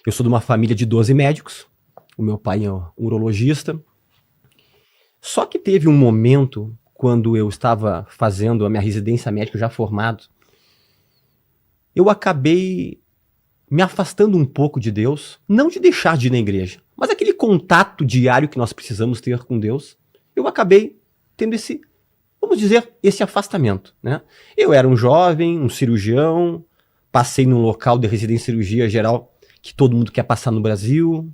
Eu sou de uma família de 12 médicos. O meu pai é um urologista. Só que teve um momento, quando eu estava fazendo a minha residência médica já formado, eu acabei me afastando um pouco de Deus, não de deixar de ir na igreja, mas aquele contato diário que nós precisamos ter com Deus, eu acabei tendo esse, vamos dizer, esse afastamento, né? Eu era um jovem, um cirurgião, passei num local de residência em cirurgia geral que todo mundo quer passar no Brasil,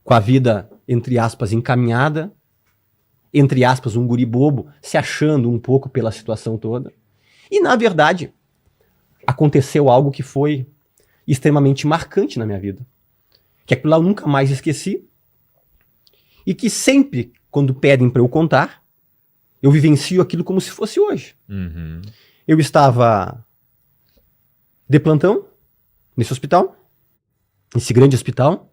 com a vida, entre aspas, encaminhada, entre aspas, um guri bobo, se achando um pouco pela situação toda. E, na verdade, aconteceu algo que foi extremamente marcante na minha vida. Que aquilo lá eu nunca mais esqueci. E que sempre, quando pedem para eu contar, eu vivencio aquilo como se fosse hoje. Uhum. Eu estava de plantão nesse hospital, nesse grande hospital,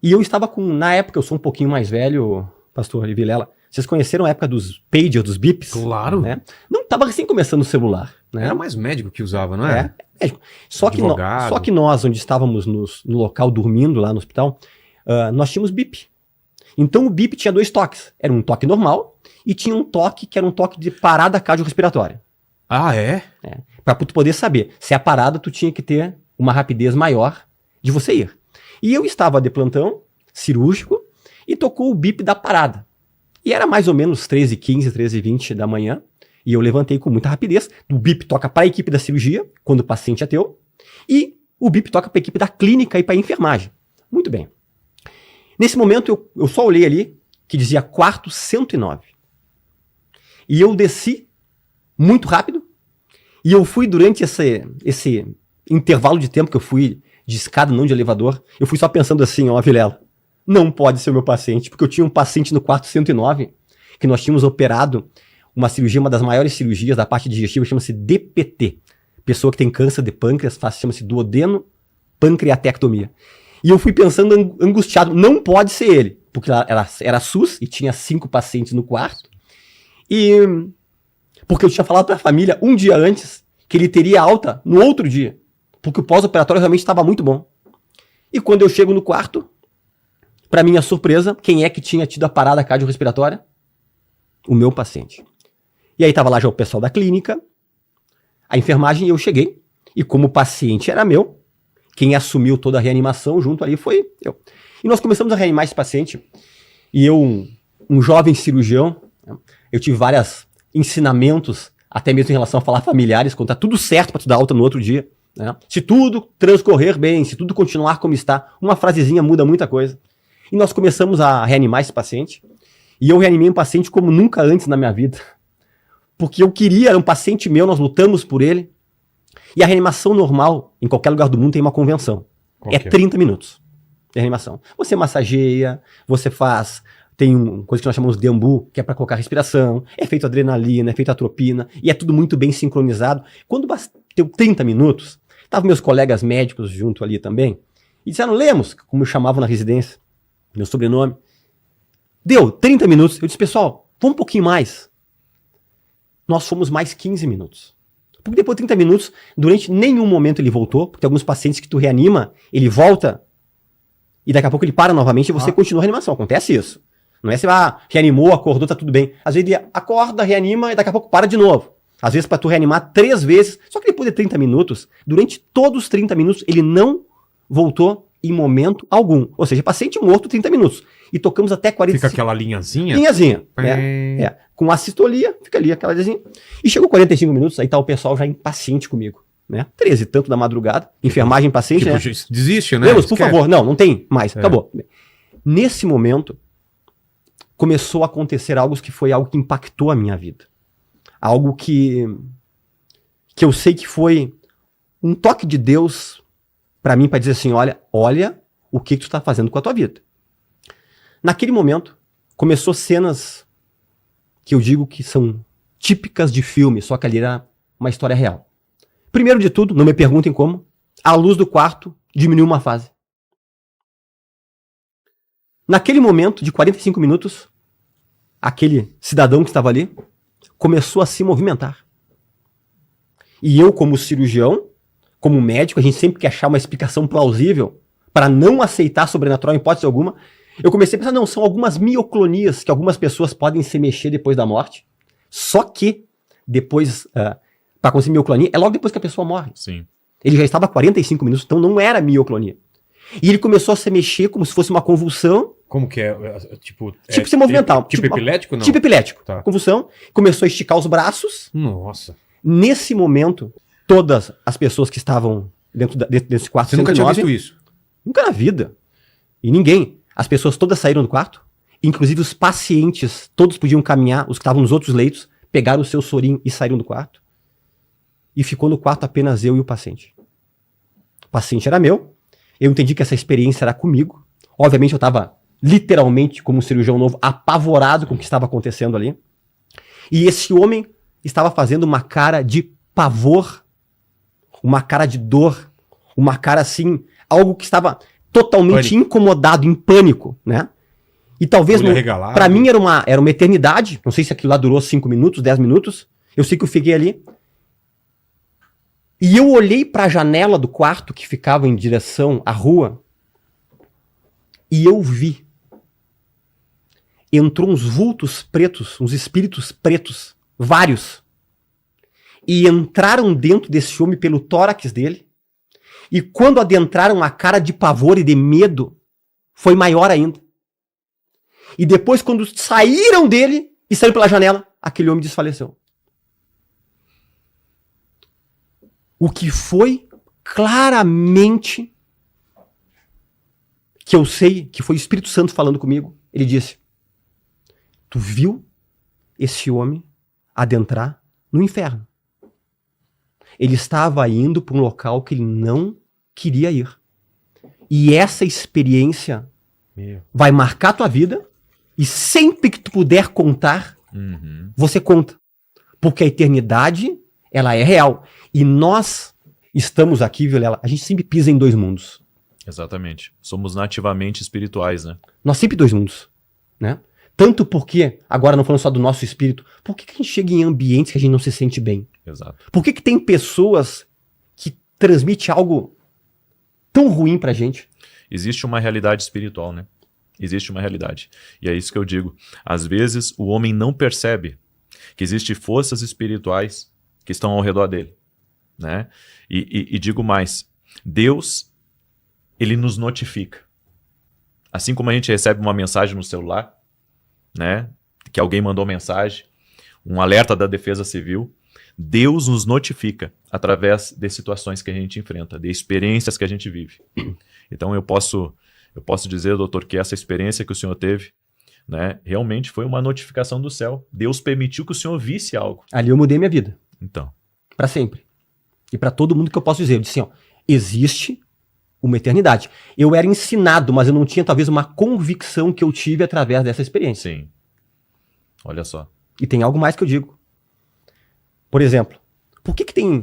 e eu estava com, na época, eu sou um pouquinho mais velho, pastor Vilela, vocês conheceram a época dos pagers, dos bips? Claro. Né? Não, estava recém começando o celular. Né? Era mais médico que usava, não é? Médico. Só que nós, onde estávamos no local dormindo lá no hospital, nós tínhamos bip. Então o bip tinha 2 toques. Era um toque normal e tinha um toque que era um toque de parada cardiorrespiratória. Ah, é? Para tu poder saber. Se é a parada, tu tinha que ter uma rapidez maior de você ir. E eu estava de plantão, cirúrgico, e tocou o bip da parada. E era mais ou menos 13h15, 13h20 da manhã. E eu levantei com muita rapidez. O bip toca para a equipe da cirurgia, quando o paciente é teu. E o bip toca para a equipe da clínica e para a enfermagem. Muito bem. Nesse momento, eu só olhei ali, que dizia quarto 109. E eu desci muito rápido. E eu fui durante esse intervalo de tempo que eu fui de escada, não de elevador, eu fui só pensando assim, ó, Vilela, não pode ser o meu paciente, porque eu tinha um paciente no quarto 109, que nós tínhamos operado uma cirurgia, uma das maiores cirurgias da parte digestiva, chama-se DPT. Pessoa que tem câncer de pâncreas, chama-se duodeno pancreatectomia. E eu fui pensando angustiado, não pode ser ele, porque era SUS e tinha 5 pacientes no quarto. E porque eu tinha falado para a família um dia antes que ele teria alta no outro dia, porque o pós-operatório realmente estava muito bom. E quando eu chego no quarto, para minha surpresa, quem é que tinha tido a parada cardiorrespiratória? O meu paciente. E aí estava lá já o pessoal da clínica, a enfermagem, e eu cheguei. E como o paciente era meu, quem assumiu toda a reanimação junto ali foi eu. E nós começamos a reanimar esse paciente. E eu, um jovem cirurgião, eu tive vários ensinamentos, até mesmo em relação a falar familiares, quando tá tudo certo para tu dar alta no outro dia. Né? Se tudo transcorrer bem, se tudo continuar como está, uma frasezinha muda muita coisa. E nós começamos a reanimar esse paciente. E eu reanimei um paciente como nunca antes na minha vida. Porque eu queria, era um paciente meu, nós lutamos por ele. E a reanimação normal, em qualquer lugar do mundo, tem uma convenção. É 30 minutos de reanimação. Você massageia, você faz... Tem uma coisa que nós chamamos de ambu, que é para colocar respiração. É feito adrenalina, é feito atropina. E é tudo muito bem sincronizado. Quando bateu 30 minutos, estavam meus colegas médicos junto ali também. E disseram, Lemos, como eu chamava na residência, meu sobrenome. Deu 30 minutos. Eu disse, pessoal, vamos um pouquinho mais. Nós fomos mais 15 minutos. Porque depois de 30 minutos, durante nenhum momento ele voltou, porque tem alguns pacientes que tu reanima, ele volta, e daqui a pouco ele para novamente e você continua a reanimação. Acontece isso. Não é você, reanimou, acordou, tá tudo bem. Às vezes ele acorda, reanima e daqui a pouco para de novo. Às vezes para tu reanimar 3 vezes. Só que depois de 30 minutos, durante todos os 30 minutos, ele não voltou em momento algum. Ou seja, paciente morto 30 minutos. E tocamos até 45. Fica aquela linhazinha? Linhazinha. Com assistolia, fica ali aquela linhazinha. E chegou 45 minutos, aí tá o pessoal já impaciente comigo. Né? 13 e tanto da madrugada. Enfermagem, paciente, tipo, né? Desiste, né? Lemos, por favor. Não tem mais. Acabou. Nesse momento, começou a acontecer algo que foi algo que impactou a minha vida. Algo que eu sei que foi um toque de Deus para mim, para dizer assim, olha o que tu tá fazendo com a tua vida. Naquele momento, começou cenas que eu digo que são típicas de filme, só que ali era uma história real. Primeiro de tudo, não me perguntem como, a luz do quarto diminuiu uma fase. Naquele momento de 45 minutos, aquele cidadão que estava ali começou a se movimentar. E eu, como cirurgião, como médico, a gente sempre quer achar uma explicação plausível para não aceitar sobrenatural em hipótese alguma. Eu comecei a pensar, não, são algumas mioclonias que algumas pessoas podem se mexer depois da morte. Só que depois, para acontecer mioclonia, é logo depois que a pessoa morre. Sim. Ele já estava há 45 minutos, então não era mioclonia. E ele começou a se mexer como se fosse uma convulsão. Como que é? Tipo se movimentar. Tipo epilético, não? Tipo epilético. Tá. Convulsão. Começou a esticar os braços. Nossa. Nesse momento, todas as pessoas que estavam dentro desse quarto... Você nunca tinha visto isso? Nunca na vida. E ninguém. As pessoas todas saíram do quarto. Inclusive os pacientes, todos podiam caminhar. Os que estavam nos outros leitos, pegaram o seu sorinho e saíram do quarto. E ficou no quarto apenas eu e o paciente. O paciente era meu. Eu entendi que essa experiência era comigo. Obviamente eu estava literalmente, como um cirurgião novo, apavorado com o que estava acontecendo ali. E esse homem estava fazendo uma cara de pavor, uma cara de dor, uma cara assim, algo que estava totalmente incomodado, em pânico, né? E talvez, para mim era uma eternidade, não sei se aquilo lá durou 5 minutos, 10 minutos, eu sei que eu fiquei ali. E eu olhei para a janela do quarto que ficava em direção à rua e eu vi. Entrou uns vultos pretos, uns espíritos pretos, vários. E entraram dentro desse homem pelo tórax dele. E quando adentraram, a cara de pavor e de medo foi maior ainda. E depois, quando saíram dele e saíram pela janela, aquele homem desfaleceu. O que foi claramente que eu sei que foi o Espírito Santo falando comigo. Ele disse: tu viu esse homem adentrar no inferno. Ele estava indo para um local que ele não queria ir. E essa experiência vai marcar a tua vida e sempre que tu puder contar, você conta. Porque a eternidade, ela é real. E nós estamos aqui, Vilela, a gente sempre pisa em 2 mundos. Exatamente. Somos nativamente espirituais, né? Nós sempre 2 mundos, né? Tanto porque, agora não falando só do nosso espírito, por que a gente chega em ambientes que a gente não se sente bem? Exato. Por que tem pessoas que transmitem algo tão ruim pra gente? Existe uma realidade espiritual, né? Existe uma realidade. E é isso que eu digo. Às vezes o homem não percebe que existem forças espirituais que estão ao redor dele, né? E digo mais, Deus, ele nos notifica. Assim como a gente recebe uma mensagem no celular, né? Que alguém mandou mensagem, um alerta da Defesa Civil, Deus nos notifica através de situações que a gente enfrenta, de experiências que a gente vive. Então eu posso dizer, doutor, que essa experiência que o senhor teve, né, realmente foi uma notificação do céu. Deus permitiu que o senhor visse algo. Ali eu mudei minha vida. Então. Pra sempre. E pra todo mundo que eu posso dizer. Eu disse assim, ó, existe uma eternidade. Eu era ensinado, mas eu não tinha talvez uma convicção que eu tive através dessa experiência. Sim. Olha só. E tem algo mais que eu digo. Por exemplo,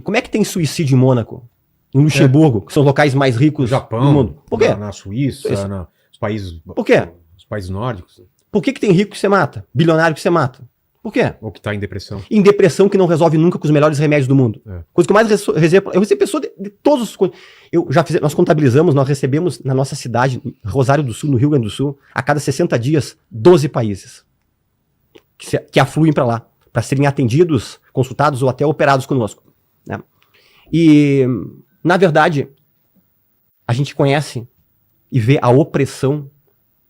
como é que tem suicídio em Mônaco? Em Luxemburgo, que são os locais mais ricos no Japão, do mundo. Por quê? Na Suíça, nos países... Por quê? Os países nórdicos. Por que tem rico que você mata? Bilionário que você mata? Por quê? Ou que tá em depressão. Em depressão que não resolve nunca com os melhores remédios do mundo. Coisa que eu mais recebo. Eu recebo pessoas de todos os coisas. Nós contabilizamos, nós recebemos na nossa cidade, Rosário do Sul, no Rio Grande do Sul, a cada 60 dias, 12 países que afluem para lá, para serem atendidos, consultados ou até operados conosco, né? E, na verdade, a gente conhece e vê a opressão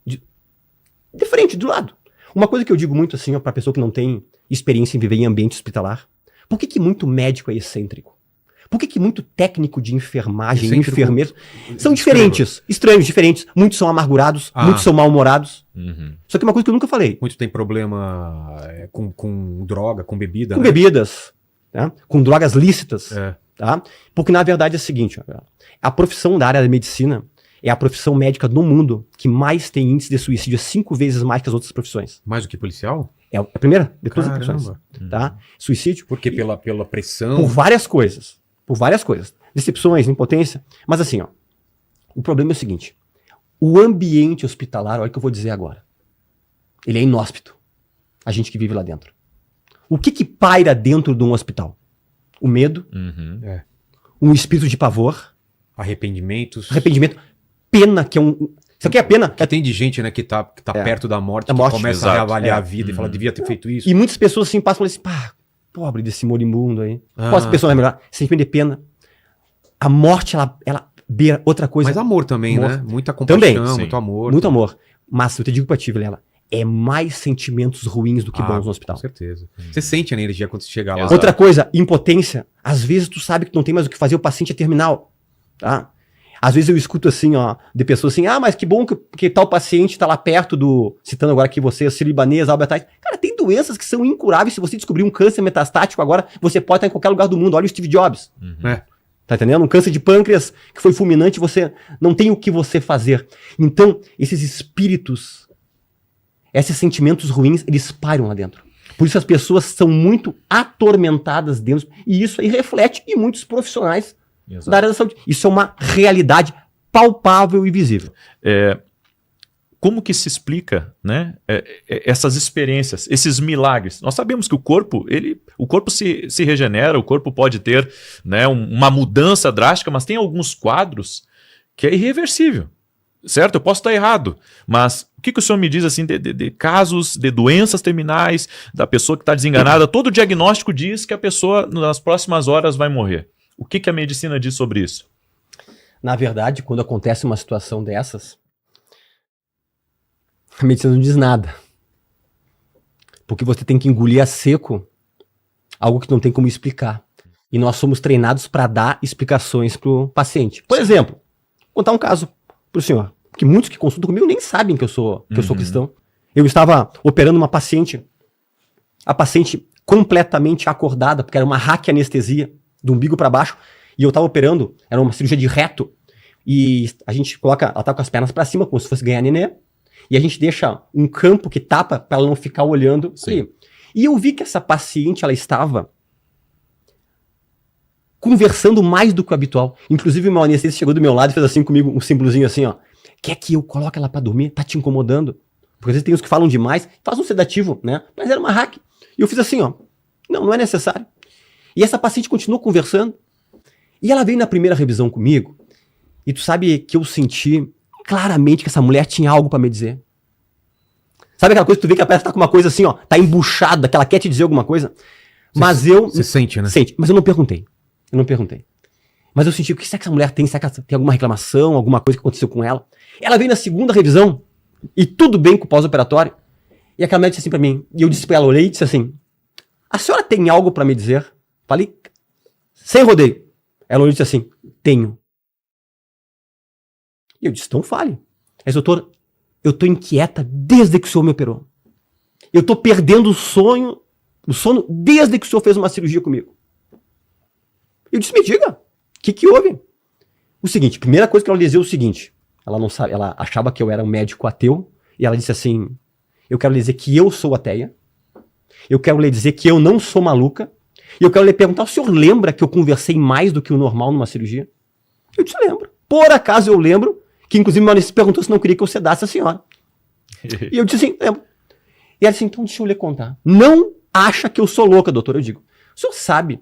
de frente, do lado. Uma coisa que eu digo muito assim, para pessoa que não tem experiência em viver em ambiente hospitalar, por que muito médico é excêntrico? Por que muito técnico de enfermagem, enfermeiro, são diferentes, estranhos, diferentes. Muitos são amargurados, muitos são mal-humorados. Só que uma coisa que eu nunca falei. Muitos têm problema com droga, com bebida. Com bebidas, tá? Com drogas lícitas. É. Tá? Porque na verdade é o seguinte, ó, a profissão da área da medicina é a profissão médica no mundo que mais tem índice de suicídio, 5 vezes mais que as outras profissões. Mais do que policial? É a primeira de todas as profissões. Tá? Suicídio. Porque pela pressão. Por várias coisas. Por várias coisas. Decepções, impotência. Mas assim, ó, o problema é o seguinte. O ambiente hospitalar, olha o que eu vou dizer agora. Ele é inóspito. A gente que vive lá dentro. O que paira dentro de um hospital? O medo, um espírito de pavor, Arrependimentos. arrependimento, pena, que é um... Sabe o que é pena? Que tem de gente, né, que tá perto da morte, Da que morte, começa exato. a reavaliar É. a vida e fala, devia ter feito isso. E muitas pessoas assim passam e falam assim, pá, pobre desse moribundo aí. Ah, Qual as pessoas vai melhorar? Sentimento de pena. A morte, ela beira outra coisa. Mas amor também, Amor. né? Muita compaixão, Também, sim. muito amor. Muito amor. Mas eu te digo pra ti, Vilela, é mais sentimentos ruins do que bons no hospital. Com certeza. Você sente a energia quando você chega lá. Exato. Outra coisa, impotência. Às vezes tu sabe que não tem mais o que fazer, o paciente é terminal. Tá? Às vezes eu escuto assim, ó, de pessoas assim, mas que bom que tal paciente tá lá perto do, citando agora aqui você, Sírio-Libanês, Albert Einstein. Cara, tem doenças que são incuráveis. Se você descobrir um câncer metastático agora, você pode estar em qualquer lugar do mundo. Olha o Steve Jobs. É. Tá entendendo? Um câncer de pâncreas que foi fulminante, você não tem o que você fazer. Então, esses espíritos, esses sentimentos ruins, eles pairam lá dentro. Por isso as pessoas são muito atormentadas dentro. E isso aí reflete em muitos profissionais Exato. da área da saúde. Isso é uma realidade palpável e visível. Como que se explica, né, essas experiências, esses milagres? Nós sabemos que o corpo se regenera, o corpo pode ter, né, uma mudança drástica, mas tem alguns quadros que é irreversível, certo? Eu posso estar errado, mas o que o senhor me diz assim de casos de doenças terminais, da pessoa que está desenganada? Todo diagnóstico diz que a pessoa nas próximas horas vai morrer. O que a medicina diz sobre isso? Na verdade, quando acontece uma situação dessas, a medicina não diz nada. Porque você tem que engolir a seco algo que não tem como explicar. E nós somos treinados para dar explicações para o paciente. Por exemplo, vou contar um caso para o senhor. Que muitos que consultam comigo nem sabem que eu sou cristão. Eu estava operando uma paciente, a paciente completamente acordada, porque era uma raquianestesia, do umbigo para baixo, e eu estava operando, era uma cirurgia de reto, e a gente coloca, ela tá com as pernas para cima, como se fosse ganhar nenê, e a gente deixa um campo que tapa para ela não ficar olhando. Sim. E eu vi que essa paciente, ela estava conversando mais do que o habitual. Inclusive, o meu anestesista chegou do meu lado e fez assim comigo, um símbolozinho assim, ó. Quer que eu coloque ela para dormir? Tá te incomodando? Porque às vezes tem uns que falam demais, faz um sedativo, né? Mas era uma hack. E eu fiz assim, ó. Não é necessário. E essa paciente continuou conversando. E ela veio na primeira revisão comigo. E tu sabe que eu senti claramente que essa mulher tinha algo pra me dizer. Sabe aquela coisa que tu vê que a peça tá com uma coisa assim, ó. Tá embuchada, que ela quer te dizer alguma coisa. Mas Você sente, né? Sente. Mas eu não perguntei. Mas eu senti, o que será que essa mulher tem? Será que ela tem alguma reclamação, alguma coisa que aconteceu com ela? Ela veio na segunda revisão. E tudo bem com o pós-operatório. E aquela médica disse assim pra mim. E eu disse pra ela, olhei e disse assim. A senhora tem algo pra me dizer? Falei, sem rodeio. Ela olhou e disse assim, tenho. E eu disse, então fale. Ela disse, doutor, eu tô inquieta desde que o senhor me operou. Eu tô perdendo o sono desde que o senhor fez uma cirurgia comigo. Eu disse, me diga, o que houve? O seguinte, primeira coisa que ela dizia é o seguinte, ela não sabe, ela achava que eu era um médico ateu, e ela disse assim, eu quero lhe dizer que eu sou ateia, eu quero lhe dizer que eu não sou maluca, e eu quero lhe perguntar, o senhor lembra que eu conversei mais do que o normal numa cirurgia? Eu disse, lembro. Por acaso eu lembro, que inclusive meu anestesista perguntou se não queria que eu sedasse a senhora. E eu disse assim, lembro. E ela disse, então deixa eu lhe contar. Não acha que eu sou louca, doutor, eu digo. O senhor sabe,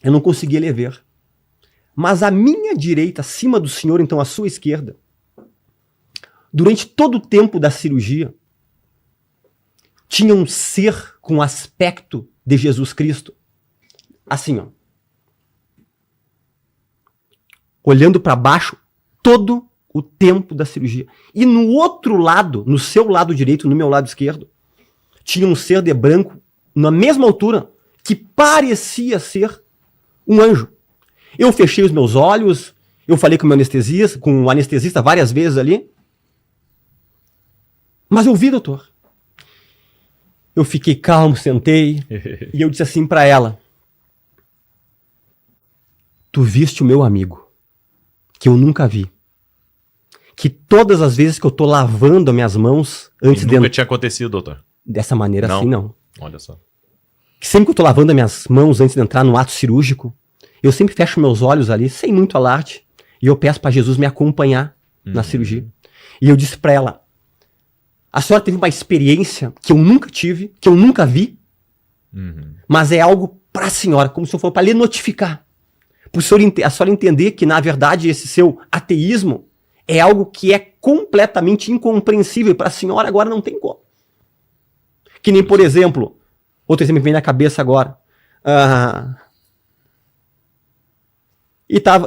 eu não conseguia lhe ver. Mas à minha direita, acima do senhor, então à sua esquerda, durante todo o tempo da cirurgia, tinha um ser com aspecto de Jesus Cristo. Assim, ó. Olhando para baixo todo o tempo da cirurgia. E no outro lado, no seu lado direito, no meu lado esquerdo, tinha um ser de branco, na mesma altura, que parecia ser um anjo. Eu fechei os meus olhos, eu falei com o anestesista várias vezes ali. Mas eu vi, doutor. Eu fiquei calmo, sentei, e eu disse assim para ela, tu viste o meu amigo, que eu nunca vi. Que todas as vezes que eu tô lavando as minhas mãos antes Nunca tinha acontecido, doutor. Dessa maneira Não. assim, não. Olha só. Que sempre que eu tô lavando as minhas mãos antes de entrar no ato cirúrgico, eu sempre fecho meus olhos ali, sem muito alarde, e eu peço para Jesus me acompanhar na cirurgia. E eu disse para ela, a senhora teve uma experiência que eu nunca tive, que eu nunca vi, mas é algo para a senhora, como se eu for para lhe notificar. a senhora entender que, na verdade, esse seu ateísmo é algo que é completamente incompreensível. Para a senhora agora não tem como. Que nem, por exemplo, outro exemplo que vem na cabeça agora.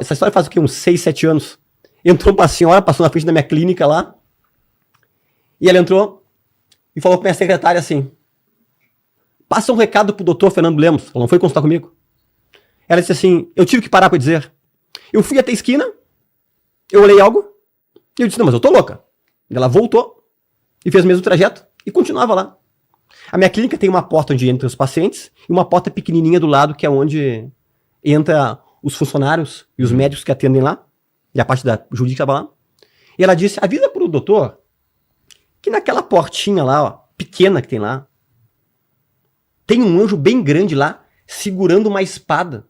Essa história faz o quê? Uns 6, 7 anos. Entrou uma senhora, passou na frente da minha clínica lá, e ela entrou e falou com a minha secretária assim: passa um recado pro doutor Fernando Lemos. Ela não foi consultar comigo. Ela disse assim: eu tive que parar para dizer. Eu fui até a esquina, eu olhei algo, e eu disse: não, mas eu tô louca. Ela voltou e fez o mesmo trajeto e continuava lá. A minha clínica tem uma porta onde entram os pacientes e uma porta pequenininha do lado que é onde entra os funcionários e os médicos que atendem lá, e a parte da jurídica estava lá. E ela disse: avisa pro doutor que naquela portinha lá, ó, pequena que tem lá, tem um anjo bem grande lá, segurando uma espada.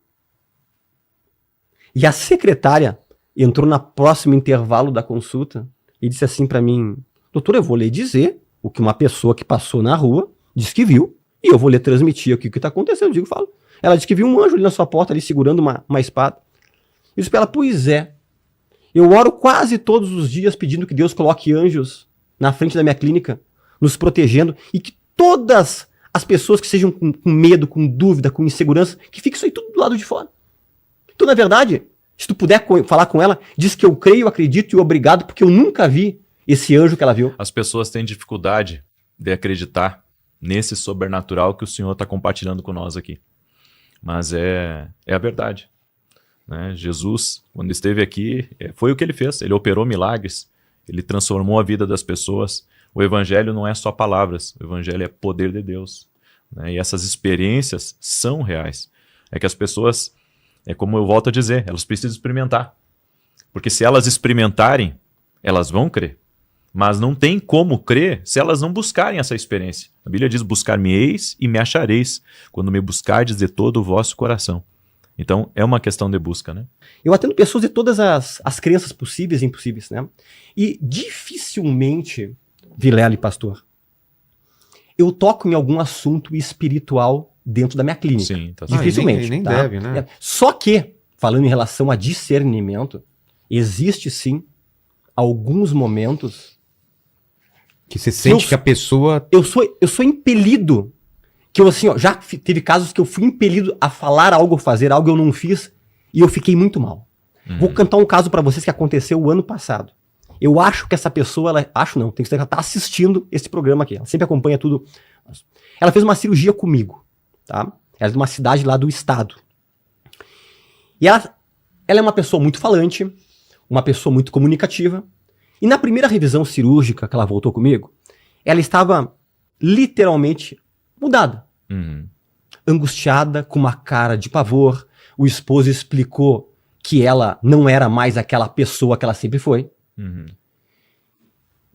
E a secretária entrou no próximo intervalo da consulta e disse assim pra mim: doutor, eu vou lhe dizer o que uma pessoa que passou na rua disse que viu, e eu vou lhe transmitir aqui o que tá acontecendo. Eu digo, falo. Ela disse que viu um anjo ali na sua porta, ali segurando uma espada. Eu disse pra ela: pois é, eu oro quase todos os dias pedindo que Deus coloque anjos na frente da minha clínica, nos protegendo, e que todas as pessoas que sejam com medo, com dúvida, com insegurança, que fique isso aí tudo do lado de fora. Então, na verdade, se tu puder falar com ela, diz que eu creio, acredito e obrigado, porque eu nunca vi esse anjo que ela viu. As pessoas têm dificuldade de acreditar nesse sobrenatural que o Senhor está compartilhando com nós aqui. Mas é a verdade. Né? Jesus, quando esteve aqui, foi o que ele fez. Ele operou milagres, ele transformou a vida das pessoas. O evangelho não é só palavras, o evangelho é poder de Deus. Né? E essas experiências são reais. É que as pessoas, é como eu volto a dizer, elas precisam experimentar. Porque se elas experimentarem, elas vão crer. Mas não tem como crer se elas não buscarem essa experiência. A Bíblia diz: buscar-me-eis e me achareis, quando me buscardes de todo o vosso coração. Então, é uma questão de busca, né? Eu atendo pessoas de todas as crenças possíveis e impossíveis, né? E dificilmente, Vilela e pastor, eu toco em algum assunto espiritual dentro da minha clínica. Sim, tá certo. Dificilmente. Nem tá? deve, né? Só que, falando em relação a discernimento, existe sim alguns momentos Que você sente que a pessoa... eu sou impelido, que eu assim, ó, já teve casos que eu fui impelido a falar algo, fazer algo, eu não fiz, e eu fiquei muito mal. Vou cantar um caso pra vocês que aconteceu o ano passado. Eu acho que essa pessoa, tenho que ela tá assistindo esse programa aqui, ela sempre acompanha tudo. Ela fez uma cirurgia comigo, tá? Ela é de uma cidade lá do estado. E ela é uma pessoa muito falante, uma pessoa muito comunicativa. E na primeira revisão cirúrgica que ela voltou comigo, ela estava literalmente mudada. Angustiada, com uma cara de pavor. O esposo explicou que ela não era mais aquela pessoa que ela sempre foi.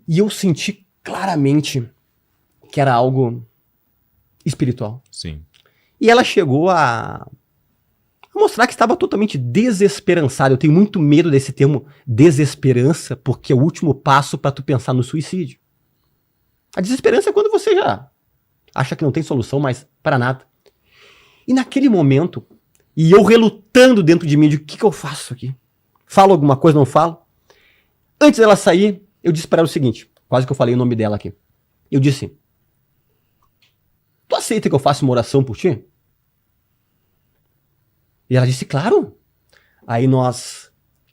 E eu senti claramente que era algo espiritual. Sim. E ela chegou a mostrar que estava totalmente desesperançada. Eu tenho muito medo desse termo desesperança, porque é o último passo para tu pensar no suicídio. A desesperança é quando você já acha que não tem solução mais para nada. E naquele momento, e eu relutando dentro de mim, de o que eu faço aqui? Falo alguma coisa, não falo? Antes dela sair, eu disse para ela o seguinte, quase que eu falei o nome dela aqui. Eu disse: tu aceita que eu faça uma oração por ti? E ela disse: claro. Aí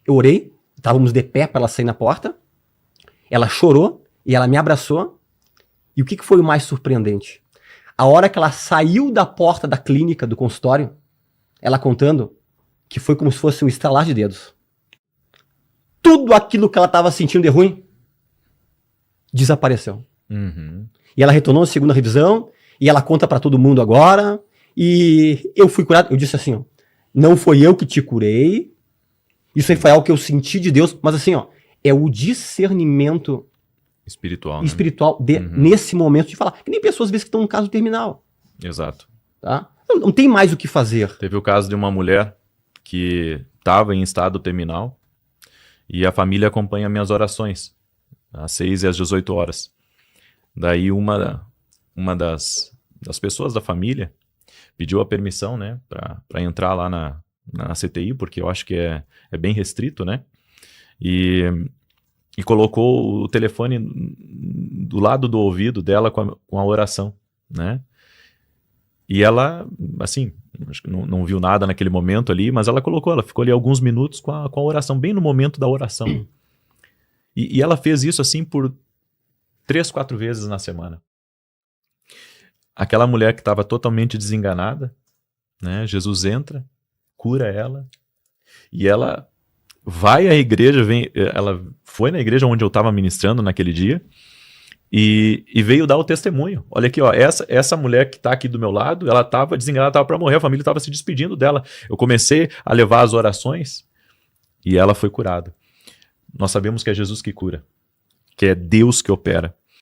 eu orei, estávamos de pé para ela sair na porta. Ela chorou e ela me abraçou. E o que foi o mais surpreendente? A hora que ela saiu da porta da clínica, do consultório, ela contando que foi como se fosse um estalar de dedos. Tudo aquilo que ela estava sentindo de ruim desapareceu. E ela retornou na segunda revisão e ela conta para todo mundo agora. E eu fui curado. Eu disse assim, ó: não foi eu que te curei. Isso aí foi algo que eu senti de Deus. Mas assim, ó, é o discernimento Espiritual, né? espiritual nesse momento de falar. Que nem pessoas às vezes que estão num caso terminal. Exato. Tá? Não tem mais o que fazer. Teve o caso de uma mulher que estava em estado terminal e a família acompanha minhas orações às 6 e às 18 horas. Daí uma das pessoas da família pediu a permissão, né, para entrar lá na CTI, porque eu acho que é bem restrito, né? E colocou o telefone do lado do ouvido dela com a oração, né? E ela, assim, acho que não viu nada naquele momento ali, mas ela ficou ali alguns minutos com a oração, bem no momento da oração. E ela fez isso assim por 3, 4 vezes na semana. Aquela mulher que estava totalmente desenganada, né? Jesus entra, cura ela, e ela vai à igreja, ela foi na igreja onde eu estava ministrando naquele dia, e veio dar o testemunho. Olha aqui, ó, essa mulher que está aqui do meu lado, ela estava desenganada, estava para morrer, a família estava se despedindo dela. Eu comecei a levar as orações e ela foi curada. Nós sabemos que é Jesus que cura, que é Deus que opera.